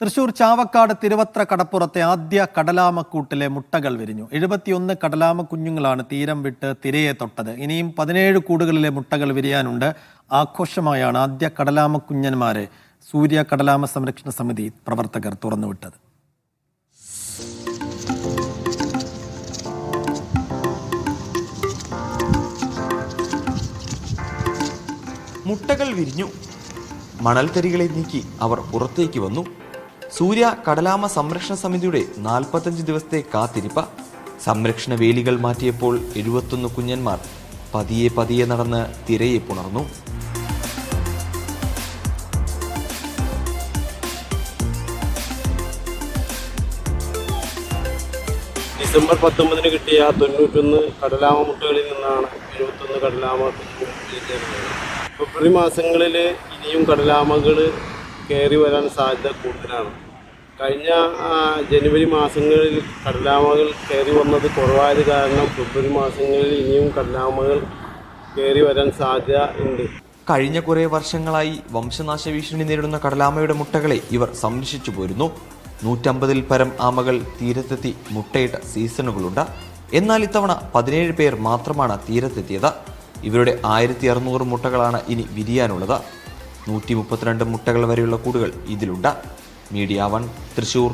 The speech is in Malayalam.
തൃശൂർ ചാവക്കാട് തിരുവത്ര കടപ്പുറത്തെ ആദ്യ കടലാമക്കൂട്ടിലെ മുട്ടകൾ വിരിഞ്ഞു. 71 കടലാമ കുഞ്ഞുങ്ങളാണ് തീരം വിട്ട് തിരയെ തൊട്ടത്. ഇനിയും 17 കൂടുകളിലെ മുട്ടകൾ വിരിയാനുണ്ട്. ആഘോഷമായാണ് ആദ്യ കടലാമ കുഞ്ഞന്മാരെ സൂര്യ കടലാമ സംരക്ഷണ സമിതി പ്രവർത്തകർ തുറന്നുവിട്ടത്. മുട്ടകൾ വിരിഞ്ഞു. മണൽത്തരികളെ നീക്കി അവർ പുറത്തേക്ക് വന്നു. സൂര്യ കടലാമ സംരക്ഷണ സമിതിയുടെ 45 ദിവസത്തെ കാത്തിരിപ്പ്. സംരക്ഷണ വേലികൾ മാറ്റിയപ്പോൾ 71 കുഞ്ഞന്മാർ പതിയെ പതിയെ നടന്ന് തിരയെ പുണർന്നു. ഡിസംബർ 19 കിട്ടിയ 91 കടലാമ മുട്ടകളിൽ നിന്നാണ് 71 കടലാമ ഫെബ്രുവരി മാസങ്ങളിൽ ഇനിയും കടലാമകൾ കയറി വരാൻ സാധ്യത കൂടുതലാണ്. കഴിഞ്ഞ ജനുവരി മാസങ്ങളിൽ കടലാമകൾ കയറി വന്നത് കുറവായത് കാരണം ഫെബ്രുവരി മാസങ്ങളിൽ ഇനിയും കടലാമകൾ കയറി വരാൻ സാധ്യത ഉണ്ട്. കഴിഞ്ഞ കുറേ വർഷങ്ങളായി വംശനാശ ഭീഷണി നേരിടുന്ന കടലാമയുടെ മുട്ടകളെ ഇവർ സംരക്ഷിച്ചു പോരുന്നു. 150-ൽ പരം ആമകൾ തീരത്തെത്തി മുട്ടയിട്ട സീസണുകളുണ്ട്. എന്നാൽ ഇത്തവണ 17 പേർ മാത്രമാണ് തീരത്തെത്തിയത്. ഇവരുടെ 1600 മുട്ടകളാണ് ഇനി വിരിയാനുള്ളത്. 132 മുട്ടകൾ വരെയുള്ള കൂടുകൾ ഇതിലുണ്ട്. മീഡിയ 1 തൃശൂർ.